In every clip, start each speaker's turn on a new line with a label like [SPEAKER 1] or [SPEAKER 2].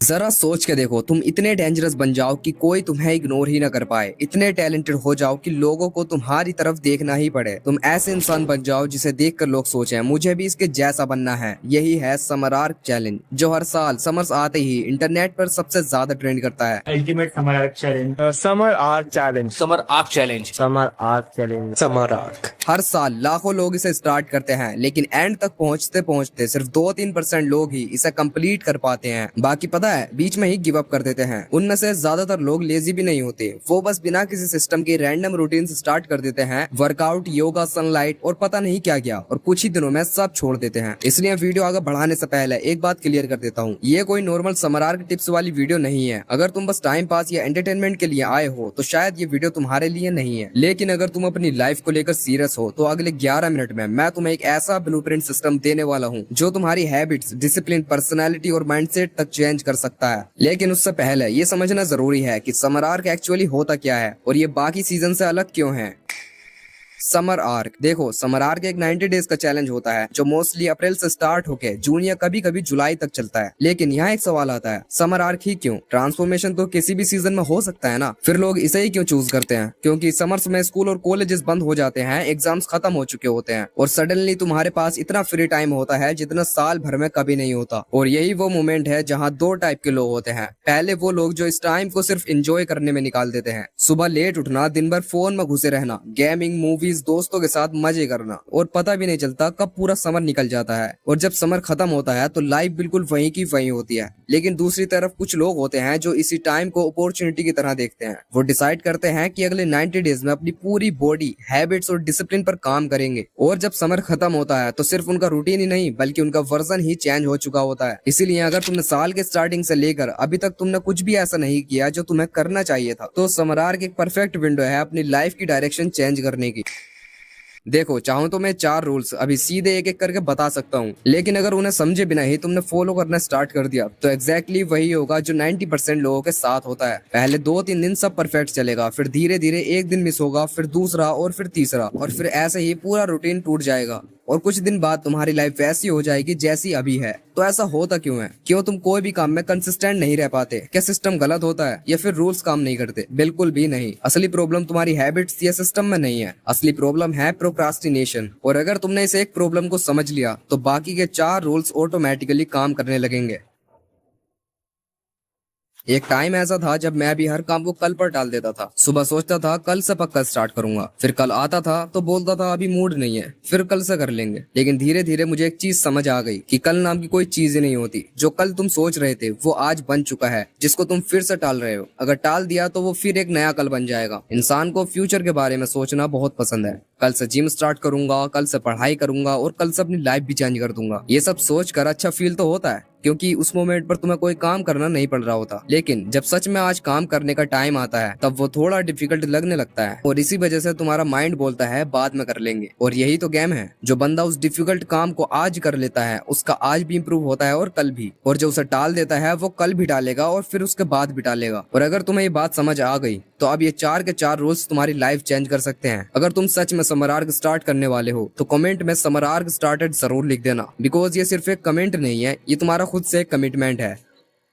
[SPEAKER 1] जरा सोच के देखो, तुम इतने डेंजरस बन जाओ कि कोई तुम्हें इग्नोर ही ना कर पाए। इतने टैलेंटेड हो जाओ कि लोगों को तुम्हारी तरफ देखना ही पड़े। तुम ऐसे इंसान बन जाओ जिसे देखकर लोग सोचें मुझे भी इसके जैसा बनना है। यही है समर आर्क चैलेंज, जो हर साल समर्स आते ही इंटरनेट पर सबसे ज्यादा ट्रेंड करता है।
[SPEAKER 2] Ultimate summer challenge.
[SPEAKER 3] Summer arc challenge.
[SPEAKER 4] Summer arc challenge.
[SPEAKER 3] Summer arc challenge. Summer arc.
[SPEAKER 1] हर साल लाखों लोग इसे स्टार्ट करते हैं, लेकिन एंड तक पहुंचते पहुंचते सिर्फ 2-3% लोग ही इसे कंप्लीट कर पाते हैं। बाकी पता है बीच में ही गिव अप कर देते हैं। उनमें से ज्यादातर लोग लेजी भी नहीं होते, वो बस बिना किसी सिस्टम के रैंडम रूटीन से स्टार्ट कर देते हैं। वर्कआउट, योगा, सनलाइट और पता नहीं क्या क्या, और कुछ ही दिनों में सब छोड़ देते हैं। इसलिए वीडियो आगे बढ़ाने से पहले एक बात क्लियर कर देता हूँ, ये कोई नॉर्मल समर आर्क टिप्स वाली वीडियो नहीं है। अगर तुम बस टाइम पास या एंटरटेनमेंट के लिए आए हो तो शायद ये वीडियो तुम्हारे लिए नहीं है, लेकिन अगर तुम अपनी लाइफ को लेकर सीरियस हो तो अगले 11 मिनट में मैं तुम्हें एक ऐसा ब्लूप्रिंट सिस्टम देने वाला हूँ जो तुम्हारी हैबिट्स, डिसिप्लिन, पर्सनालिटी और माइंडसेट तक चेंज कर सकता है। लेकिन उससे पहले ये समझना जरूरी है कि समर आर्क एक्चुअली होता क्या है और ये बाकी सीजन से अलग क्यों है। समर आर्क देखो, समर आर्क एक 90 डेज का चैलेंज होता है जो मोस्टली अप्रैल से स्टार्ट होके जून या कभी कभी जुलाई तक चलता है। लेकिन यहाँ एक सवाल आता है, समर आर्क ही क्यों? ट्रांसफॉर्मेशन तो किसी भी सीजन में हो सकता है ना, फिर लोग इसे ही क्यों चूज करते हैं? क्योंकि समर्स में स्कूल और कॉलेजेस बंद हो जाते हैं, एग्जाम्स खत्म हो चुके होते हैं और सडनली तुम्हारे पास इतना फ्री टाइम होता है जितना साल भर में कभी नहीं होता। और यही वो मोमेंट है जहाँ दो टाइप के लोग होते हैं। पहले वो लोग जो इस टाइम को सिर्फ एंजॉय करने में निकाल देते हैं, सुबह लेट उठना, दिन भर फोन में घुसे रहना, गेमिंग, मूवीज, दोस्तों के साथ मजे करना, और पता भी नहीं चलता कब पूरा समर निकल जाता है। और जब समर खत्म होता है तो लाइफ बिल्कुल वहीं की वहीं होती है। लेकिन दूसरी तरफ कुछ लोग होते हैं जो इसी टाइम को अपॉर्चुनिटी की तरह देखते हैं। वो डिसाइड करते हैं कि अगले 90 डेज में अपनी पूरी बॉडी, हैबिट्स और डिसिप्लिन पर काम करेंगे। और जब समर खत्म होता है तो सिर्फ उनका रूटीन ही नहीं बल्कि उनका वर्जन ही चेंज हो चुका होता है। इसीलिए अगर तुमने साल के स्टार्टिंग से लेकर अभी तक तुमने कुछ भी ऐसा नहीं किया जो तुम्हें करना चाहिए था, तो समर आर्क एक परफेक्ट विंडो है अपनी लाइफ की डायरेक्शन चेंज करने की। देखो, चाहूं तो मैं 4 रूल्स अभी सीधे एक एक करके बता सकता हूँ, लेकिन अगर उन्हें समझे बिना ही तुमने फॉलो करना स्टार्ट कर दिया तो एग्जैक्टली वही होगा जो 90% लोगों के साथ होता है। पहले 2-3 दिन सब परफेक्ट चलेगा, फिर धीरे धीरे एक दिन मिस होगा, फिर दूसरा, और फिर तीसरा, और फिर ऐसे ही पूरा रूटीन टूट जाएगा। और कुछ दिन बाद तुम्हारी लाइफ वैसी हो जाएगी जैसी अभी है। तो ऐसा होता क्यों है? क्यों तुम कोई भी काम में कंसिस्टेंट नहीं रह पाते? क्या सिस्टम गलत होता है या फिर रूल्स काम नहीं करते? बिल्कुल भी नहीं। असली प्रॉब्लम तुम्हारी हैबिट्स या सिस्टम में नहीं है, असली प्रॉब्लम है प्रोक्रास्टिनेशन। और अगर तुमने इस एक प्रॉब्लम को समझ लिया तो बाकी के 4 रूल्स ऑटोमेटिकली काम करने लगेंगे। एक टाइम ऐसा था जब मैं भी हर काम को कल पर टाल देता था। सुबह सोचता था कल से पक्का स्टार्ट करूंगा, फिर कल आता था तो बोलता था अभी मूड नहीं है, फिर कल से कर लेंगे। लेकिन धीरे धीरे मुझे एक चीज समझ आ गई कि कल नाम की कोई चीज ही नहीं होती। जो कल तुम सोच रहे थे वो आज बन चुका है, जिसको तुम फिर से टाल रहे हो। अगर टाल दिया तो वो फिर एक नया कल बन जाएगा। इंसान को फ्यूचर के बारे में सोचना बहुत पसंद है। कल से जिम स्टार्ट करूंगा, कल से पढ़ाई करूंगा और कल से अपनी लाइफ भी चेंज कर दूंगा। ये सब सोच कर अच्छा फील तो होता है क्योंकि उस मोमेंट पर तुम्हें कोई काम करना नहीं पड़ रहा होता। लेकिन जब सच में आज काम करने का टाइम आता है तब वो थोड़ा डिफिकल्ट लगने लगता है, और इसी वजह से तुम्हारा माइंड बोलता है बाद में कर लेंगे। और यही तो गेम है। जो बंदा उस डिफिकल्ट काम को आज कर लेता है उसका आज भी इम्प्रूव होता है और कल भी। और जो उसे टाल देता है वो कल भी टालेगा और फिर उसके बाद भी टालेगा। और अगर तुम्हें ये बात समझ आ गई तो अब ये 4 के 4 रूल्स तुम्हारी लाइफ चेंज कर सकते हैं। अगर तुम सच में समर आर्क स्टार्ट करने वाले हो तो कमेंट में समर आर्क स्टार्टेड जरूर लिख देना, बिकॉज ये सिर्फ एक कमेंट नहीं है, ये तुम्हारा खुद से एक कमिटमेंट है।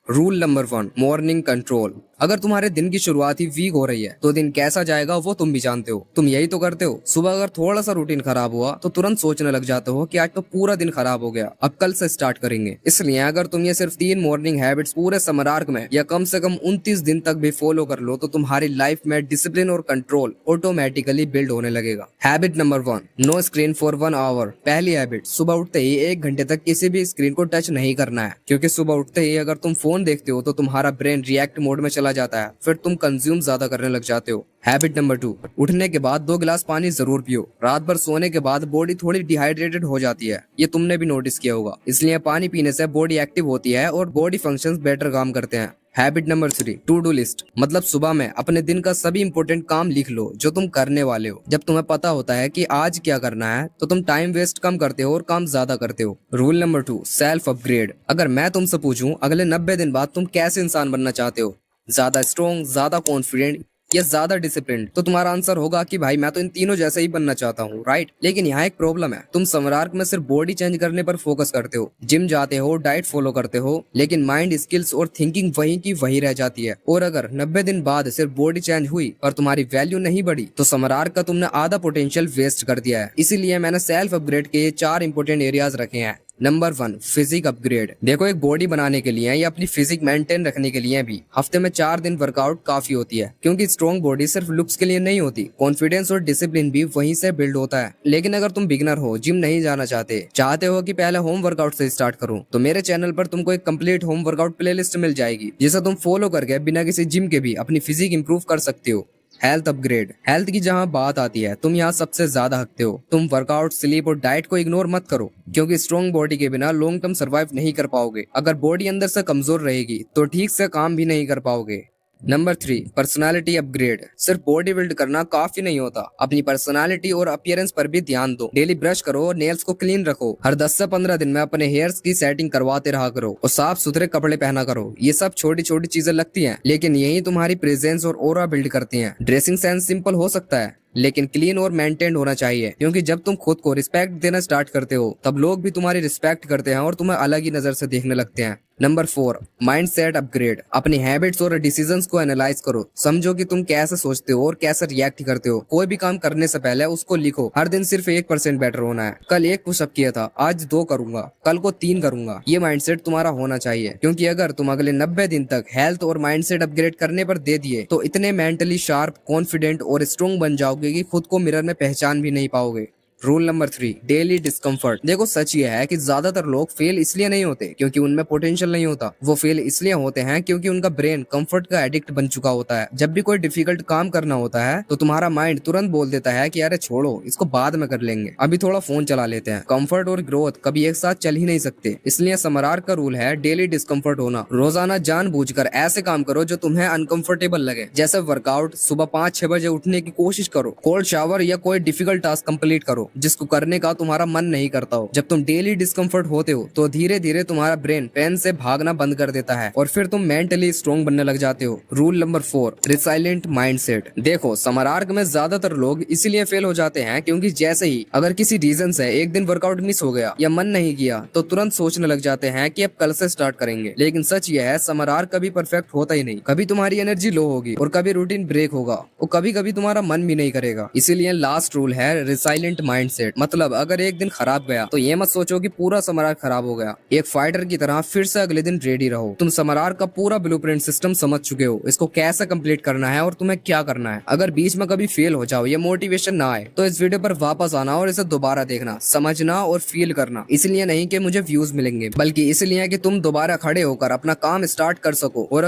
[SPEAKER 1] Rule number 1, morning control. अगर तुम्हारे दिन की शुरुआत ही वीक हो रही है तो दिन कैसा जाएगा वो तुम भी जानते हो। तुम यही तो करते हो। सुबह अगर थोड़ा सा रूटीन खराब हुआ तो तुरंत सोचने लग जाते हो कि आज तो पूरा दिन खराब हो गया, अब कल से स्टार्ट करेंगे। इसलिए अगर तुम ये सिर्फ 3 मॉर्निंग हैबिट्स पूरे समर आर्क में या कम से कम 29 दिन तक भी फॉलो कर लो तो तुम्हारी लाइफ में डिसिप्लिन और कंट्रोल ऑटोमेटिकली बिल्ड होने लगेगा। Habit number 1, no screen for 1 hour. पहली हैबिट, सुबह उठते ही 1 घंटे तक किसी भी स्क्रीन को टच नहीं करना है, क्योंकि सुबह उठते ही अगर तुम फोन देखते हो तो तुम्हारा ब्रेन रिएक्ट मोड में चला जाता है, फिर तुम कंज्यूम ज्यादा करने लग जाते हो। हैबिट नंबर 2, उठने के बाद 2 गिलास पानी जरूर पियो। रात भर सोने के बाद बॉडी थोड़ी डिहाइड्रेटेड हो जाती है, ये तुमने भी नोटिस किया होगा। इसलिए पानी पीने से बॉडी एक्टिव होती है और बॉडी फंक्शंस बेटर काम करते हैं। Habit number 3, to do list. मतलब सुबह में अपने दिन का सभी इंपॉर्टेंट काम लिख लो जो तुम करने वाले हो। जब तुम्हें पता होता है कि आज क्या करना है तो तुम टाइम वेस्ट कम करते हो और काम ज्यादा करते हो। Rule number 2, self upgrade. अगर मैं तुमसे पूछूं अगले 90 दिन बाद तुम कैसे इंसान बनना चाहते हो, ज्यादा स्ट्रॉन्ग, ज्यादा कॉन्फिडेंट या ज्यादा डिसिप्लिन? तो तुम्हारा आंसर होगा कि भाई मैं तो इन तीनों जैसे ही बनना चाहता हूँ, राइट? लेकिन यहाँ एक प्रॉब्लम है, तुम समरार्क में सिर्फ बॉडी चेंज करने पर फोकस करते हो, जिम जाते हो, डाइट फॉलो करते हो, लेकिन माइंड, स्किल्स और थिंकिंग वहीं की वहीं रह जाती है। और अगर 90 दिन बाद सिर्फ बॉडी चेंज हुई और तुम्हारी वैल्यू नहीं बढ़ी तो समरार्क का तुमने आधा पोटेंशियल वेस्ट कर दिया है। इसीलिए मैंने सेल्फ अपग्रेड के 4 इंपॉर्टेंट एरियाज रखे हैं। Number 1, physique upgrade. देखो, एक बॉडी बनाने के लिए या अपनी फिजिक मेंटेन रखने के लिए भी हफ्ते में 4 दिन वर्कआउट काफी होती है, क्योंकि स्ट्रॉन्ग बॉडी सिर्फ लुक्स के लिए नहीं होती, कॉन्फिडेंस और डिसिप्लिन भी वहीं से बिल्ड होता है। लेकिन अगर तुम बिगनर हो, जिम नहीं जाना चाहते हो कि पहले होम वर्कआउट से स्टार्ट करूं, तो मेरे चैनल पर तुमको एक कंप्लीट होम वर्कआउट प्लेलिस्ट मिल जाएगी, जिसे तुम फॉलो करके बिना किसी जिम के भी अपनी फिजिक इंप्रूव कर सकते हो। Health upgrade. हेल्थ की जहां बात आती है, तुम यहाँ सबसे ज्यादा हकते हो। तुम वर्कआउट, स्लीप और डाइट को इग्नोर मत करो, क्योंकि स्ट्रॉन्ग बॉडी के बिना लॉन्ग टर्म सर्वाइव नहीं कर पाओगे। अगर बॉडी अंदर से कमजोर रहेगी तो ठीक से काम भी नहीं कर पाओगे। Number 3, personality upgrade. सिर्फ बॉडी बिल्ड करना काफी नहीं होता, अपनी पर्सनालिटी और अपीयरेंस पर भी ध्यान दो। डेली ब्रश करो, नेल्स को क्लीन रखो, हर 10 से 15 दिन में अपने हेयर्स की सेटिंग करवाते रहा करो और साफ सुथरे कपड़े पहना करो। ये सब छोटी छोटी चीजें लगती हैं, लेकिन यही तुम्हारी प्रेजेंस और ऑरा बिल्ड करती हैं। ड्रेसिंग सेंस सिंपल हो सकता है, लेकिन क्लीन और मेंटेन्ड होना चाहिए, क्योंकि जब तुम खुद को रिस्पेक्ट देना स्टार्ट करते हो तब लोग भी तुम्हारी रिस्पेक्ट करते हैं और तुम्हें अलग ही नजर से देखने लगते हैं। Number 4, mindset upgrade. अपनी हैबिट्स और डिसीजंस को एनालाइज करो, समझो कि तुम कैसे सोचते हो और कैसे रिएक्ट करते हो। कोई भी काम करने से पहले उसको लिखो। हर दिन सिर्फ 1% बेटर होना है। कल 1 पुशअप किया था, आज 2 करूंगा, कल को 3 करूंगा। ये माइंडसेट तुम्हारा होना चाहिए, क्योंकि अगर तुम अगले 90 दिन तक हेल्थ और माइंडसेट अपग्रेड करने पर दे दिए तो इतने मेंटली शार्प, कॉन्फिडेंट और स्ट्रॉन्ग बन जाओगे कि खुद को मिरर में पहचान भी नहीं पाओगे। Rule number 3, daily discomfort. देखो, सच ये है कि ज्यादातर लोग फेल इसलिए नहीं होते क्योंकि उनमें पोटेंशियल नहीं होता, वो फेल इसलिए होते हैं क्योंकि उनका ब्रेन कंफर्ट का एडिक्ट बन चुका होता है। जब भी कोई डिफिकल्ट काम करना होता है तो तुम्हारा माइंड तुरंत बोल देता है कि अरे छोड़ो, इसको बाद में कर लेंगे, अभी थोड़ा फोन चला लेते हैं। कंफर्ट और ग्रोथ कभी एक साथ चल ही नहीं सकते, इसलिए समरार्क का रूल है डेली डिस्कम्फर्ट होना। रोजाना जानबूझकर ऐसे काम करो जो तुम्हें अनकंफर्टेबल लगे, जैसे वर्कआउट, सुबह 5-6 बजे उठने की कोशिश करो, कोल्ड शावर या कोई डिफिकल्ट टास्क कंप्लीट करो जिसको करने का तुम्हारा मन नहीं करता हो। जब तुम डेली डिस्कम्फर्ट होते हो तो धीरे धीरे तुम्हारा ब्रेन पेन से भागना बंद कर देता है और फिर तुम मेंटली स्ट्रॉन्ग बनने लग जाते हो। Rule number 4, resilient mindset. देखो, समरार्क में ज्यादातर लोग इसीलिए फेल हो जाते हैं क्योंकि जैसे ही अगर किसी रीजन से एक दिन वर्कआउट मिस हो गया या मन नहीं किया तो तुरंत सोचने लग जाते हैं कि अब कल से स्टार्ट करेंगे। लेकिन सच यह है, समरार्क कभी परफेक्ट होता ही नहीं। कभी तुम्हारी एनर्जी लो होगी और कभी रूटीन ब्रेक होगा और कभी कभी तुम्हारा मन भी नहीं करेगा। इसीलिए लास्ट रूल है रिसाइलेंट माइंडसेट। मतलब अगर एक दिन खराब गया तो ये मत सोचो कि पूरा समरार्क खराब हो गया। एक फाइटर की तरह फिर से अगले दिन रेडी रहो। तुम समरार्क का पूरा ब्लूप्रिंट सिस्टम समझ चुके हो, इसको कैसे कंप्लीट करना है और तुम्हें क्या करना है। अगर बीच में कभी फेल हो जाओ या मोटिवेशन ना आए तो इस वीडियो पर वापस आना और इसे दोबारा देखना, समझना और फील करना। इसलिए नहीं कि मुझे व्यूज मिलेंगे, बल्कि इसलिए कि तुम दोबारा खड़े होकर अपना काम स्टार्ट कर सको और